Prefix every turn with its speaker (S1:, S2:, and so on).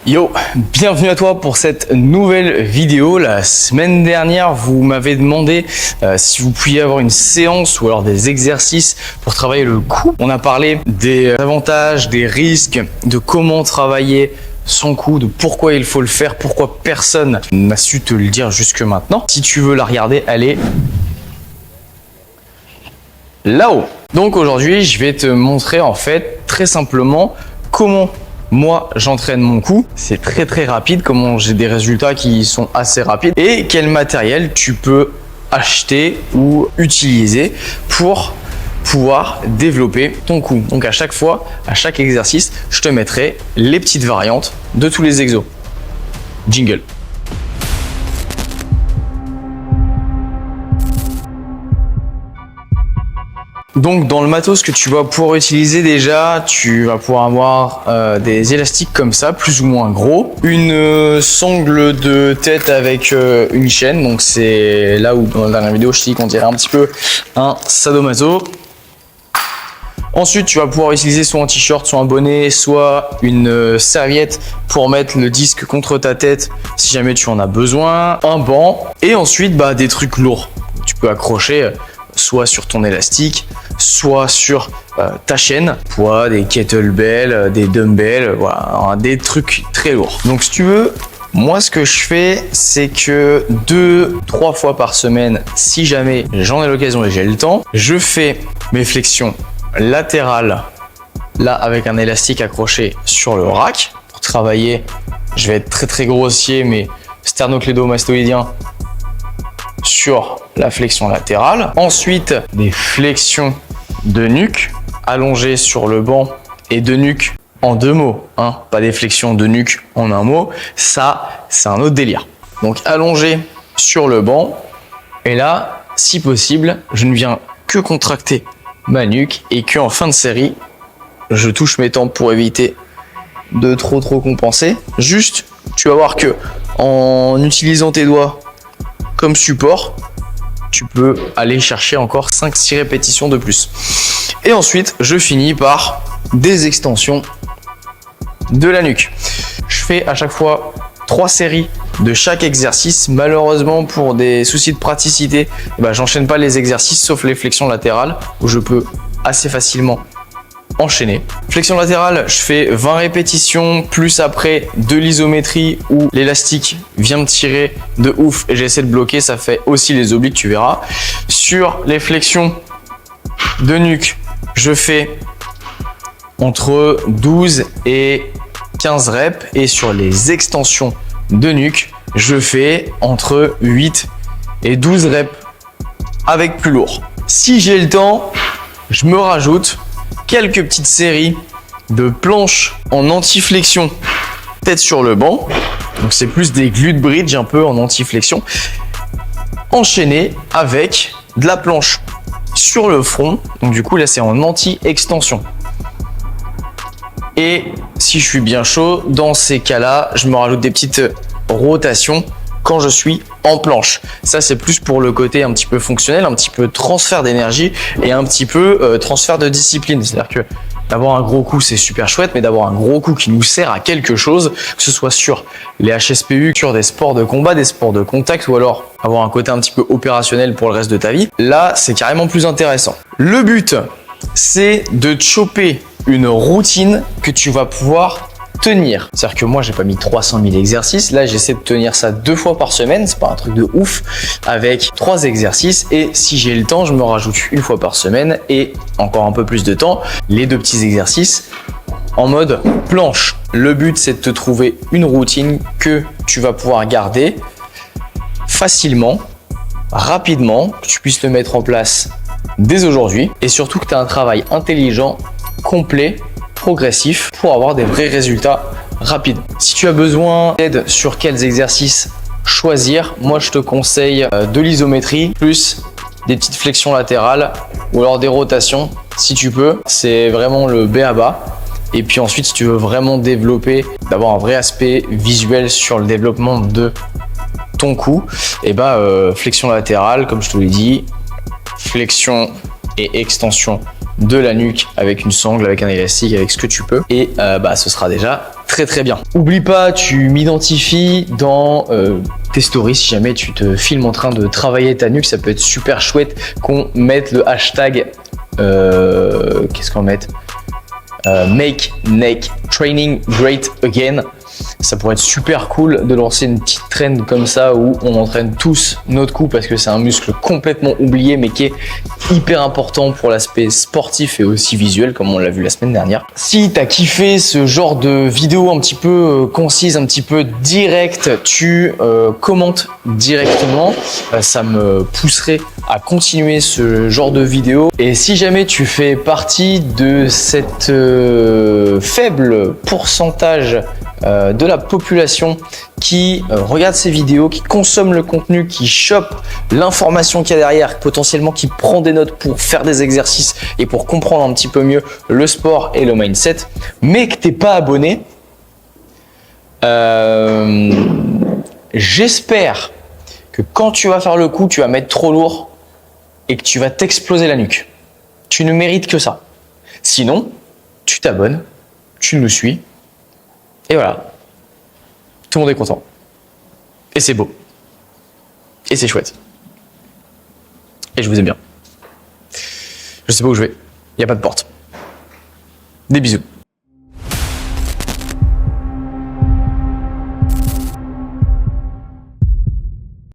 S1: Yo, bienvenue à toi pour cette nouvelle vidéo. La semaine dernière, vous m'avez demandé si vous pouviez avoir une séance ou alors des exercices pour travailler le cou. On a parlé des avantages, des risques, de comment travailler son cou, de pourquoi il faut le faire, pourquoi personne n'a su te le dire jusque maintenant. Si tu veux la regarder, elle est là-haut. Donc aujourd'hui, je vais te montrer en fait très simplement comment moi j'entraîne mon cou. C'est très rapide, comment j'ai des résultats qui sont assez rapides et quel matériel tu peux acheter ou utiliser pour pouvoir développer ton cou. Donc à chaque fois, à chaque exercice, je te mettrai les petites variantes de tous les exos. Jingle. Donc dans le matos que tu vas pouvoir utiliser déjà, tu vas pouvoir avoir des élastiques comme ça, plus ou moins gros. Une sangle de tête avec une chaîne, donc c'est là où dans la dernière vidéo je t'ai dit qu'on dirait un petit peu un sadomaso. Ensuite tu vas pouvoir utiliser soit un t-shirt, soit un bonnet, soit une serviette pour mettre le disque contre ta tête si jamais tu en as besoin. Un banc et ensuite des trucs lourds. Tu peux accrocher soit sur ton élastique, soit sur ta chaîne, poids, des kettlebells, des dumbbells, voilà, des trucs très lourds. Donc si tu veux, moi ce que je fais, c'est que 2-3 fois par semaine, si jamais j'en ai l'occasion et j'ai le temps, je fais mes flexions latérales, là avec un élastique accroché sur le rack. Pour travailler, je vais être très grossier, mais sternoclédomastoïdien sur la flexion latérale. Ensuite, des flexions de nuque allongées sur le banc et de nuque en deux mots, hein, pas des flexions de nuque en un mot. Ça, c'est un autre délire. Donc allongé sur le banc et là, si possible, je ne viens que contracter ma nuque et que en fin de série, je touche mes tempes pour éviter de trop compenser. Juste, tu vas voir que en utilisant tes doigts comme support, tu peux aller chercher encore 5-6 répétitions de plus. Et ensuite, je finis par des extensions de la nuque. Je fais à chaque fois 3 séries de chaque exercice. Malheureusement, pour des soucis de praticité, j'enchaîne pas les exercices sauf les flexions latérales où je peux assez facilement enchaîner. Flexion latérale, je fais 20 répétitions plus après de l'isométrie où l'élastique vient me tirer de ouf et j'essaie de bloquer, ça fait aussi les obliques, tu verras. Sur les flexions de nuque, je fais entre 12 et 15 reps et sur les extensions de nuque, je fais entre 8 et 12 reps avec plus lourd. Si j'ai le temps, je me rajoute quelques petites séries de planches en anti-flexion, tête sur le banc. Donc c'est plus des glute bridge un peu en anti-flexion, enchaîné avec de la planche sur le front. Donc du coup là c'est en anti-extension. Et si je suis bien chaud, dans ces cas-là, je me rajoute des petites rotations quand je suis en planche. Ça, c'est plus pour le côté un petit peu fonctionnel, un petit peu transfert d'énergie et un petit peu transfert de discipline. C'est-à-dire que d'avoir un gros coup, c'est super chouette, mais d'avoir un gros coup qui nous sert à quelque chose, que ce soit sur les HSPU, sur des sports de combat, des sports de contact, ou alors avoir un côté un petit peu opérationnel pour le reste de ta vie, là, c'est carrément plus intéressant. Le but, c'est de te choper une routine que tu vas pouvoir tenir. C'est-à-dire que moi, j'ai pas mis 300 000 exercices. Là, j'essaie de tenir ça 2 fois par semaine. C'est pas un truc de ouf avec 3 exercices. Et si j'ai le temps, je me rajoute 1 fois par semaine et encore un peu plus de temps, les 2 petits exercices en mode planche. Le but, c'est de te trouver une routine que tu vas pouvoir garder facilement, rapidement, que tu puisses le mettre en place dès aujourd'hui et surtout que tu as un travail intelligent, complet, progressif pour avoir des vrais résultats rapides. Si tu as besoin d'aide sur quels exercices choisir, moi je te conseille de l'isométrie plus des petites flexions latérales ou alors des rotations si tu peux. C'est vraiment le b.a.-ba. Et puis ensuite, si tu veux vraiment développer, d'avoir un vrai aspect visuel sur le développement de ton cou, et flexion latérale, comme je te l'ai dit, flexion et extension de la nuque avec une sangle, avec un élastique, avec ce que tu peux. Et ce sera déjà très très bien. Oublie pas, tu m'identifies dans tes stories si jamais tu te filmes en train de travailler ta nuque. Ça peut être super chouette qu'on mette le hashtag. Qu'est-ce qu'on met? Make neck training great again. Ça pourrait être super cool de lancer une petite trend comme ça où on entraîne tous notre cou parce que c'est un muscle complètement oublié mais qui est hyper important pour l'aspect sportif et aussi visuel comme on l'a vu la semaine dernière. Si t'as kiffé ce genre de vidéo un petit peu concise, un petit peu direct, tu commentes directement. Ça me pousserait à continuer ce genre de vidéo. Et si jamais tu fais partie de cette faible pourcentage de la population qui regarde ces vidéos, qui consomme le contenu, qui chope l'information qu'il y a derrière, potentiellement qui prend des notes pour faire des exercices et pour comprendre un petit peu mieux le sport et le mindset, mais que t'es pas abonné, j'espère que quand tu vas faire le coup, tu vas mettre trop lourd et que tu vas t'exploser la nuque. Tu ne mérites que ça. Sinon, tu t'abonnes, tu nous suis, et voilà. Tout le monde est content. Et c'est beau. Et c'est chouette. Et je vous aime bien. Je sais pas où je vais. Il n'y a pas de porte. Des bisous.